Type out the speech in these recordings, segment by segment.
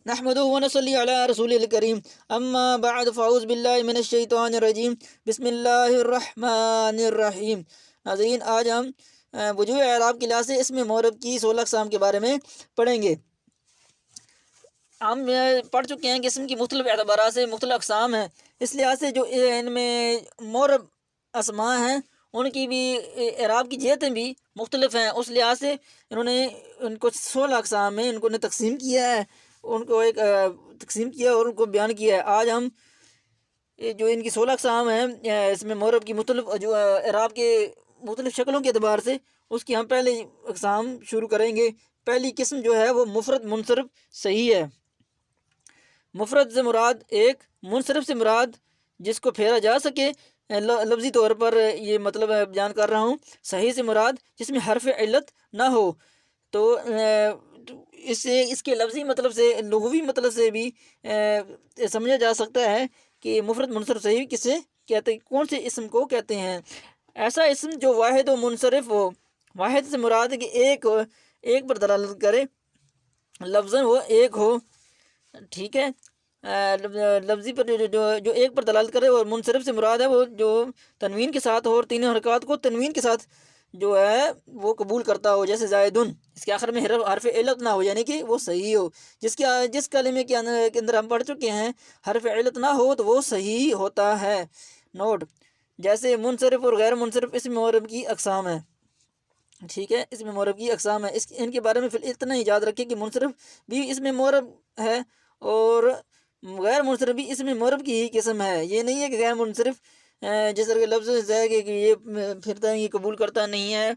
نحمدہ و نصلی علی رسول الکریم اما بعد فاعوذ باللہ من الشیطان الرجیم بسم اللہ الرحمن الرحیم۔ ناظرین، آج ہم وجوہ اعراب کی لحاظ سے اسم معرب کی 16 اقسام کے بارے میں پڑھیں گے۔ ہم پڑھ چکے ہیں کہ اسم کی مختلف اعتبارات سے مختلف اقسام ہیں، اس لحاظ سے جو ان میں معرب اسماء ہیں ان کی بھی اعراب کی جہتیں بھی مختلف ہیں۔ اس لحاظ سے انہوں نے ان کو 16 اقسام میں ان کو تقسیم کیا ہے، ان کو ایک تقسیم کیا اور ان کو بیان کیا ہے۔ آج ہم جو ان کی 16 اقسام ہیں اس میں معرب کی مختلف جو اعراب کے مختلف شکلوں کے اعتبار سے اس کی ہم پہلے اقسام شروع کریں گے۔ پہلی قسم جو ہے وہ مفرد منصرف صحیح ہے۔ مفرد سے مراد ایک، منصرف سے مراد جس کو پھیرا جا سکے۔ لفظی طور پر یہ مطلب بیان کر رہا ہوں۔ صحیح سے مراد جس میں حرف علت نہ ہو۔ تو اس کے لفظی مطلب سے، لغوی مطلب سے بھی سمجھا جا سکتا ہے کہ مفرد منصرف صحیح کسے کہتے ہیں، کون سے اسم کو کہتے ہیں۔ ایسا اسم جو واحد و منصرف ہو۔ واحد سے مراد کہ ایک پر دلالت کرے، لفظاً وہ ایک ہو، ٹھیک ہے، لفظی پر جو ایک پر دلالت کرے۔ اور منصرف سے مراد ہے وہ جو تنوین کے ساتھ ہو اور تینوں حرکات کو تنوین کے ساتھ جو ہے وہ قبول کرتا ہو، جیسے زائدن، اس کے آخر میں حرف علت نہ ہو، یعنی کہ وہ صحیح ہو۔ جس کلمے کے اندر ہم پڑھ چکے ہیں حرف علت نہ ہو تو وہ صحیح ہوتا ہے۔ نوٹ، جیسے منصرف اور غیر منصرف اسم معرب کی اقسام ہیں، ٹھیک ہے، اسم معرب کی اقسام ہیں۔ ان کے بارے میں پھر اتنا ہی یاد رکھیں کہ منصرف بھی اسم معرب ہے اور غیر منصرف بھی اسم معرب کی ہی قسم ہے۔ یہ نہیں ہے کہ غیر منصرف جس طرح کے لفظ ہے کہ یہ پھرتا ہے، یہ قبول کرتا نہیں ہے،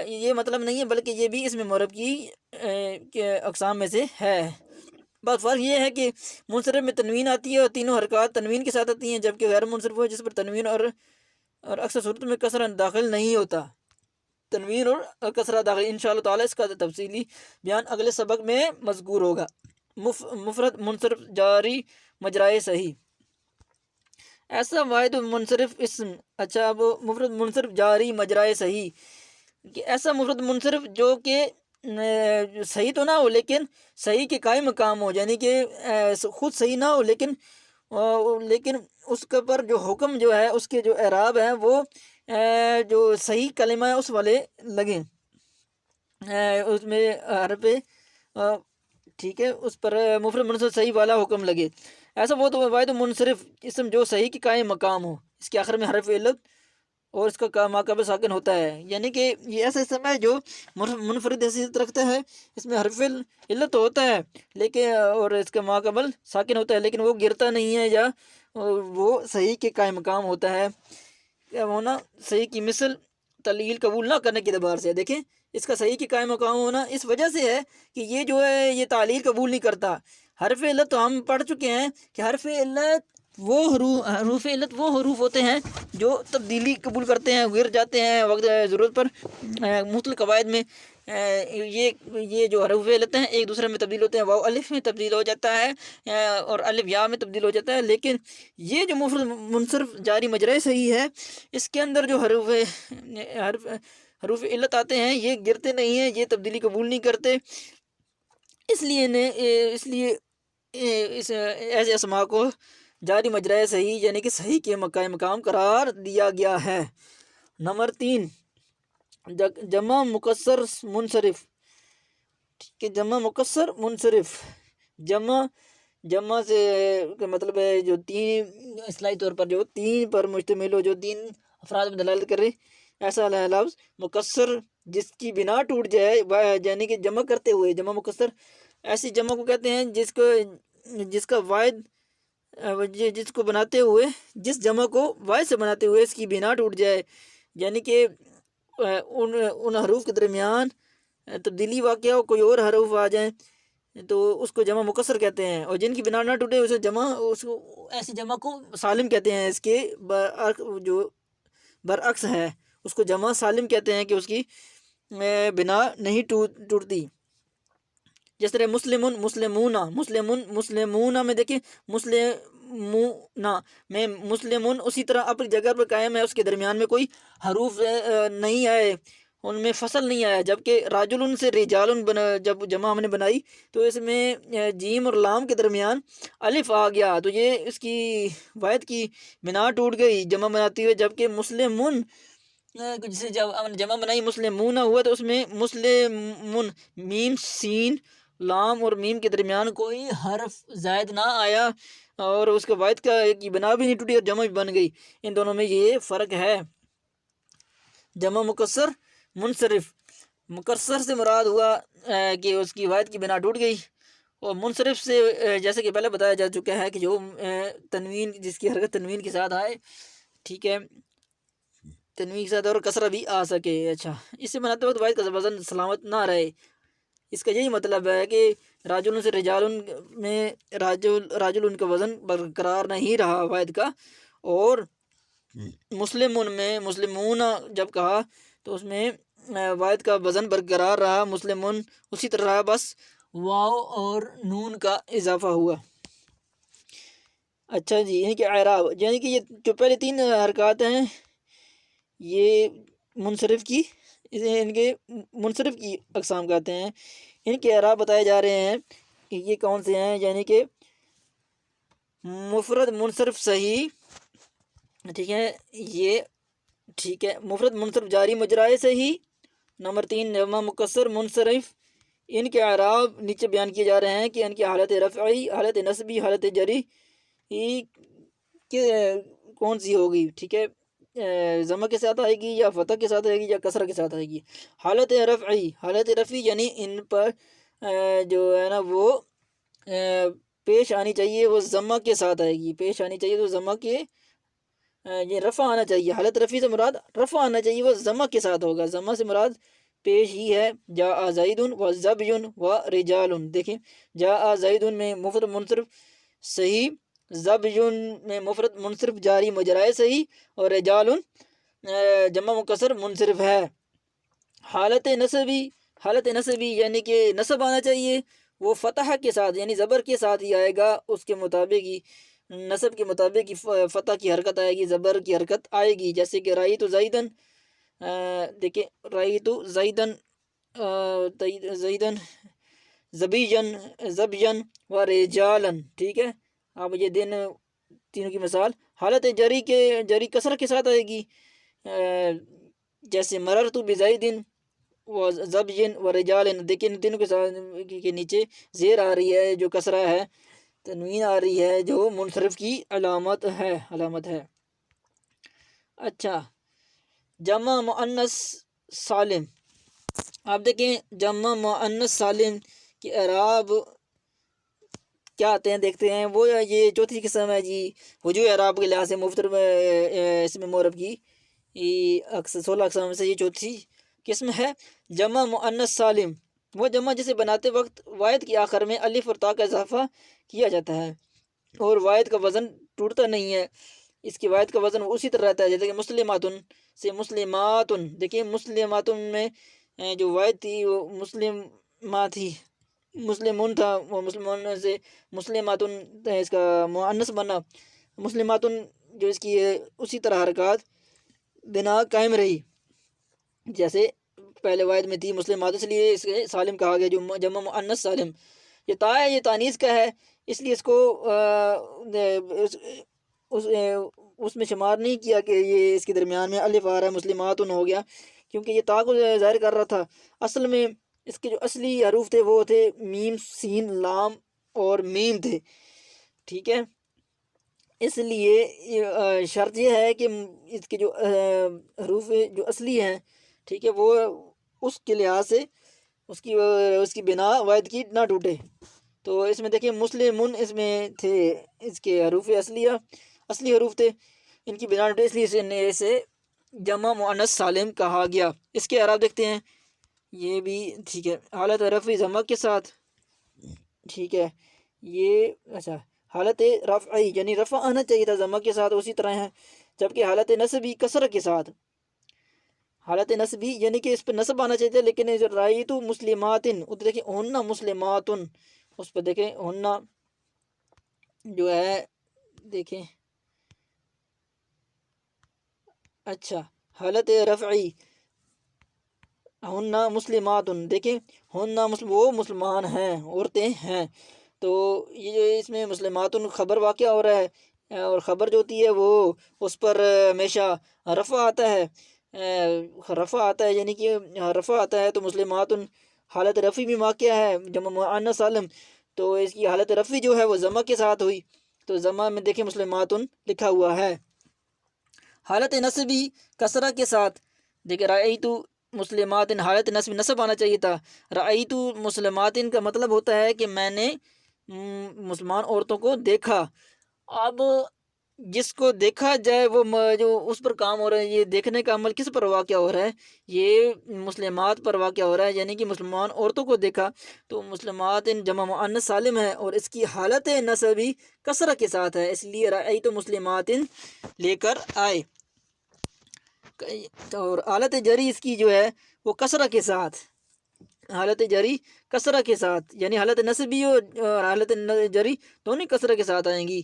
یہ مطلب نہیں ہے، بلکہ یہ بھی اسم معرب کی اقسام میں سے ہے۔ بس فرق یہ ہے کہ منصرف میں تنوین آتی ہے اور تینوں حرکات تنوین کے ساتھ آتی ہیں، جبکہ غیر منصرف ہو جس پر تنوین اور اکثر صورت میں کسرہ داخل نہیں ہوتا۔ تنوین اور کسرہ داخل، انشاءاللہ تعالی اس کا تفصیلی بیان اگلے سبق میں مذکور ہوگا۔ مفرد منصرف جاری مجرائے صحیح۔ ایسا واحد منصرف اسم، اچھا اب مفرد منصرف جاری مجرائے صحیح، کہ ایسا مفرد منصرف جو کہ صحیح تو نہ ہو لیکن صحیح کے قائم مقام ہو، یعنی کہ خود صحیح نہ ہو لیکن اس کے پر جو حکم جو ہے، اس کے جو اعراب ہیں وہ جو صحیح کلمہ ہے اس والے لگیں، اس میں حرف ٹھیک ہے، اس پر مفرد منصرف صحیح والا حکم لگے۔ ایسا وہ تو واحد منصرف اسم جو صحیح کے قائم مقام ہو، اس کے آخر میں حرف علت اور اس کا ماقبل ساکن ہوتا ہے، یعنی کہ یہ ایسا اسم ہے جو منفرد حیثیت رکھتا ہے، اس میں حرف علت ہوتا ہے لیکن اور اس کا ماقبل ساکن ہوتا ہے، لیکن وہ گرتا نہیں ہے یا وہ صحیح کے قائم مقام ہوتا ہے۔ کیا ہونا؟ صحیح کی مثل تعلیل قبول نہ کرنے کے اعتبار سے، دیکھیں اس کا صحیح کے قائم مقام ہونا اس وجہ سے ہے کہ یہ جو ہے یہ تعلیل قبول نہیں کرتا۔ حرف علت تو ہم پڑھ چکے ہیں کہ حرف علت حروف علت وہ حروف ہوتے ہیں جو تبدیلی قبول کرتے ہیں، گر جاتے ہیں وقت ضرورت پر۔ مختلف قواعد میں یہ جو حروف علت ہیں ایک دوسرے میں تبدیل ہوتے ہیں، واو الف میں تبدیل ہو جاتا ہے اور الف یا میں تبدیل ہو جاتا ہے، لیکن یہ جو مفرد منصرف جاری مجرائے صحیح ہے، اس کے اندر جو حروف علت آتے ہیں یہ گرتے نہیں ہیں، یہ تبدیلی قبول نہیں کرتے، اس لیے ایسے اسماء کو جاری مجرائے صحیح یعنی کہ صحیح کے مقام قرار دیا گیا ہے۔ نمبر 3، جمع مکسر منصرف، کہ جمع مکسر منصرف، جمع سے مطلب ہے جو تین، اصطلاحی طور پر جو تین پر مشتمل ہو، جو تین افراد میں دلالت کرے، ایسا لفظ مکسر جس کی بنا ٹوٹ جائے، یعنی کہ جمع کرتے ہوئے جمع مکسر، ایسی جمع کو کہتے ہیں جس کا واحد جس کو بناتے ہوئے، جس جمع کو واحد سے بناتے ہوئے اس کی بنا ٹوٹ جائے، یعنی کہ ان حروف کے درمیان تبدیلی واقع ہو، کوئی اور حروف آ جائیں تو اس کو جمع مکسر کہتے ہیں، اور جن کی بنا نہ ٹوٹے ایسی جمع کو سالم کہتے ہیں۔ اس کے جو برعکس ہے اس کو جمع سالم کہتے ہیں کہ اس کی بنا نہیں ٹوٹتی۔ جس طرح مسلمون میں دیکھیں، مسلمون میں مسلمون اسی طرح اپنی جگہ پر قائم ہے، اس کے درمیان میں کوئی حروف نہیں آئے ان میں فصل نہیں آیا، جبکہ راجل سے رجال جب جمع ہم نے بنائی تو اس میں جیم اور لام کے درمیان الف آ گیا، تو یہ اس کی واحد کی بنا ٹوٹ گئی جمع بناتی ہوئے، جبکہ مسلمون جسے جب ہم نے جمع بنائی مسلمون ہوا تو اس میں مسلمون میم سین لام اور میم کے درمیان کوئی حرف زائد نہ آیا، اور اس کے واحد کی بنا بھی نہیں ٹوٹی اور جمع بھی بن گئی۔ ان دونوں میں یہ فرق ہے۔ جمع مکسر منصرف، مکسر سے مراد ہوا کہ اس کی واحد کی بنا ٹوٹ گئی، اور منصرف سے جیسے کہ پہلے بتایا جا چکا ہے کہ جو تنوین جس کی حرکت تنوین کے ساتھ آئے، ٹھیک ہے، تنوین کے ساتھ اور کسرہ بھی آ سکے۔ اچھا، اس سے بناتے وقت واحد کا وزن سلامت نہ رہے، اس کا یہی مطلب ہے کہ راجل سے رجال میں راجل کا وزن برقرار نہیں رہا واحد کا، اور مسلمون میں مسلمون جب کہا تو اس میں واحد کا وزن برقرار رہا، مسلمون اسی طرح رہا، بس واو اور نون کا اضافہ ہوا۔ اچھا جی، یعنی کہ اعراب، یعنی کہ یہ جو پہلے تین حرکات ہیں یہ منصرف کی ان کے منصرف کی اقسام کہتے ہیں، ان کے اعراب بتائے جا رہے ہیں کہ یہ کون سے ہیں، یعنی کہ مفرد منصرف صحیح، ٹھیک ہے، یہ ٹھیک ہے، مفرد منصرف جاری مجرائے صحیح۔ نمبر 3 جمع مکسر منصرف، ان کے اعراب نیچے بیان کیے جا رہے ہیں کہ ان کی حالت رفعی، حالت نصبی، حالت جری کون سی ہوگی، ٹھیک ہے، ضمہ کے ساتھ آئے گی یا فتح کے ساتھ آئے گی یا کسرہ کے ساتھ آئے گی۔ حالت رفعی، حالت رفعی یعنی ان پر جو ہے نا وہ پیش آنی چاہیے، وہ ضمہ کے ساتھ آئے گی، پیش آنی چاہیے تو ضمہ کے یہ رفع آنا چاہیے، حالت رفعی سے مراد رفع آنا چاہیے، وہ ضمہ کے ساتھ ہوگا، ضمہ سے مراد پیش ہی ہے۔ جاء زید و زبی و رجال، دیکھیں جاء زید میں مفرد منصرف صحیح، زبی میں مفرد منصرف جاری مجرائے صحیح، اور رجال جمع مکسر منصرف ہے۔ حالت نصبی، حالت نصبی یعنی کہ نصب آنا چاہیے، وہ فتح کے ساتھ یعنی زبر کے ساتھ ہی آئے گا، اس کے مطابق ہی نصب کے مطابق ہی فتح کی حرکت آئے گی، زبر کی حرکت آئے گی، جیسے کہ رأیت زیدن، دیکھیں رأیت زیدن زیدن زبیجن زبجن و رجالن، ٹھیک ہے، اب یہ تینوں کی مثال۔ حالت جری کسر کے ساتھ آئے گی، جیسے مررت بزیدن و زبجن و رجالن، دیکھیں تینوں کے ساتھ کے نیچے زیر آ رہی ہے جو کسرہ ہے، تنوین آ رہی ہے جو منصرف کی علامت ہے۔ اچھا، جمع مؤنث سالم، آپ دیکھیں جمع مؤنث سالم کے اعراب کیا آتے ہیں، دیکھتے ہیں، وہ یہ چوتھی قسم ہے جی وجوہ اعراب کے لحاظ سے مفتر اسم معرب کی 16 اقسام میں سے یہ چوتھی قسم ہے۔ جمع مؤنث سالم وہ جمع جسے بناتے وقت واحد کے آخر میں الف اور تا کا اضافہ کیا جاتا ہے اور واحد کا وزن ٹوٹتا نہیں ہے، اس کی واحد کا وزن اسی طرح رہتا ہے، جیسے کہ مسلماتن سے مسلماتن، دیکھیں مسلماتن میں جو واحد تھی وہ مسلمات تھی، مسلمون تھا وہ مسلمون سے مسلماتن اس کا مؤنث بنا، مسلماتن جو اس کی اسی طرح حرکات بنا قائم رہی، جیسے پہلے واحد میں تھی مسلمات، اس لیے اس کے سالم کہا گیا، جو جمع مؤنث سالم۔ یہ تا ہے، یہ تانیث کا ہے، اس لیے اس کو اس میں شمار نہیں کیا کہ یہ اس کے درمیان میں الف آ رہا ہے، مسلماتن ہو گیا، کیونکہ یہ تا کو ظاہر کر رہا تھا۔ اصل میں اس کے جو اصلی حروف تھے وہ تھے میم سین لام اور میم تھے، ٹھیک ہے، اس لیے شرط یہ ہے کہ اس کے جو حروف جو اصلی ہیں، ٹھیک ہے، وہ اس کے لحاظ سے اس کی بنا واحد کی نہ ٹوٹے، تو اس میں دیکھیں مسلمون اس میں تھے، اس کے حروف اصلی حروف تھے، ان کی بنا ٹوٹے، اس لیے اسے جمع مؤنث سالم کہا گیا۔ اس کے اعراب دیکھتے ہیں، یہ بھی ٹھیک ہے، حالت رفع ضمہ کے ساتھ، ٹھیک ہے، یہ اچھا حالت رفعی یعنی رفع آنا چاہیے تھا ضمہ کے ساتھ، اسی طرح ہے، جبکہ حالت نصبی کسر کے ساتھ، حالت نصبی یعنی کہ اس پہ نصب آنا چاہیے تھا، لیکن رأیت مسلماتن، ادھر دیکھیں ہن مسلماتن، اس پہ دیکھیں ہن جو ہے، دیکھیں اچھا حالت رفعی ہن مسلمات، دیکھیں ہن وہ مسلمان ہیں، عورتیں ہیں، تو یہ اس میں مسلمات خبر واقع ہو رہا ہے، اور خبر جو ہوتی ہے وہ اس پر ہمیشہ رفع آتا ہے، رفع آتا ہے، یعنی کہ رفع آتا ہے، تو مسلمات حالت رفع بھی واقع ہے جمع مؤنث سالم، تو اس کی حالت رفع جو ہے وہ ضمہ کے ساتھ ہوئی، تو ضمہ میں دیکھیں مسلمات لکھا ہوا ہے۔ حالت نصبی کسرہ کے ساتھ، دیکھیں رأیتو مسلمات، حالت نصب آنا چاہیے تھا، رأیتو مسلمات کا مطلب ہوتا ہے کہ میں نے مسلمان عورتوں کو دیکھا۔ اب جس کو دیکھا جائے وہ جو اس پر کام ہو رہا ہے، یہ دیکھنے کا عمل کس پر واقع ہو رہا ہے؟ یہ مسلمات پر واقع ہو رہا ہے، یعنی کہ مسلمان عورتوں کو دیکھا، تو مسلمات جمع مؤنث سالم ہے، اور اس کی حالت نصبی کسرہ کے ساتھ ہے، اس لیے رأیتو مسلمات لے کر آئے، اور حالت جری اس کی جو ہے وہ کسرہ کے ساتھ، حالت جری کسرہ کے ساتھ، یعنی حالت نصبی اور حالت جری دونوں کسرہ کے ساتھ آئیں گی۔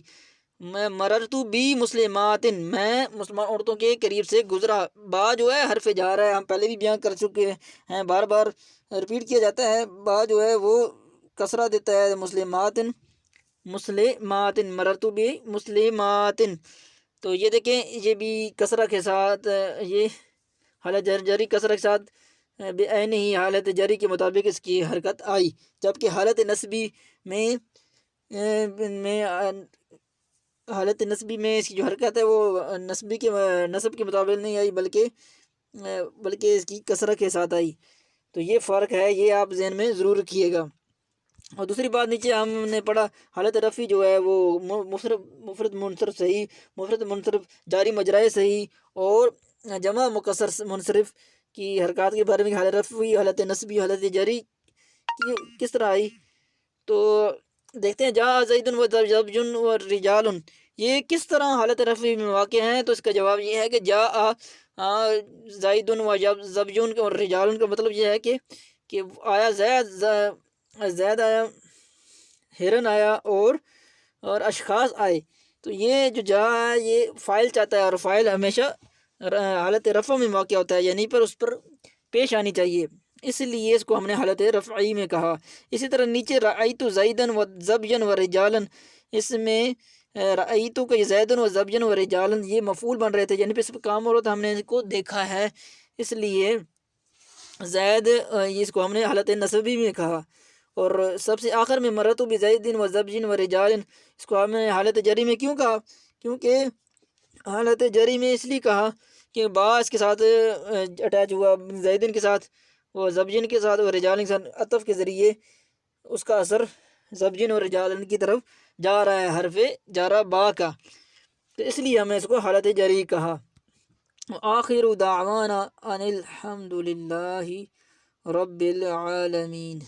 میں مررتو بی مسلمات، میں مسلمان عورتوں کے قریب سے گزرا، با جو ہے حرف جا رہا ہے، ہم پہلے بھی بیان کر چکے ہیں، بار بار ریپیٹ کیا جاتا ہے، با جو ہے وہ کسرہ دیتا ہے، مسلمات مررتو بی مسلمات، تو یہ دیکھیں یہ بھی کسرہ کے ساتھ، یہ حالت جری کسرہ کے ساتھ بے عین ہی حالت جری کے مطابق اس کی حرکت آئی، جبکہ حالت نصبی میں حالت نصبی میں اس کی جو حرکت ہے وہ نصب کے مطابق نہیں آئی، بلکہ اس کی کسرہ کے ساتھ آئی، تو یہ فرق ہے، یہ آپ ذہن میں ضرور رکھیے گا۔ اور دوسری بات نیچے ہم نے پڑھا حالت رفع جو ہے وہ مفرد منصرف صحیح، مفرد منصرف جاری مجرائے صحیح، اور جمع مکسر منصرف کی حرکات کے بارے میں حالت رفعی، حالت نصبی، حالت جری کس طرح آئی، تو دیکھتے ہیں جا زیدن و زبجن و رجال، یہ کس طرح حالت رفع میں واقع ہیں، تو اس کا جواب یہ ہے کہ جا زیدن و زبجن اور رجال کا مطلب یہ ہے کہ آیا زید آیا، ہرن آیا، اور اشخاص آئے، تو یہ جو جا ہے یہ فاعل چاہتا ہے، اور فاعل ہمیشہ حالت رفع میں واقع ہوتا ہے، یعنی پر اس پر پیش آنی چاہیے، اس لیے اس کو ہم نے حالت رفعی میں کہا۔ اسی طرح نیچے رأیت زیدن و زبجن و رجالن، اس میں رأیت کا زیدن و زبجن و رجالن یہ مفعول بن رہے تھے، یعنی پہ اس پہ کام ہو رہا تھا، ہم نے اس کو دیکھا ہے، اس لیے زید اس کو ہم نے حالت نصبی میں کہا، اور سب سے آخر میں مرتو بزیدن و زبجن و رجالن، اس کو ہم نے حالت جری میں کیوں کہا؟ کیونکہ حالت جری میں اس لیے کہا کہ با اس کے ساتھ اٹیچ ہوا، زیدن کے ساتھ، وہ زبجن کے ساتھ، اور رجالن کے ساتھ، عطف کے ذریعے اس کا اثر زبجن اور رجالن کی طرف جا رہا ہے، حرف جارہ با کا، تو اس لیے ہم نے اس کو حالت جری کہا۔ آخر دعوانا ان الحمد للہ رب العالمین۔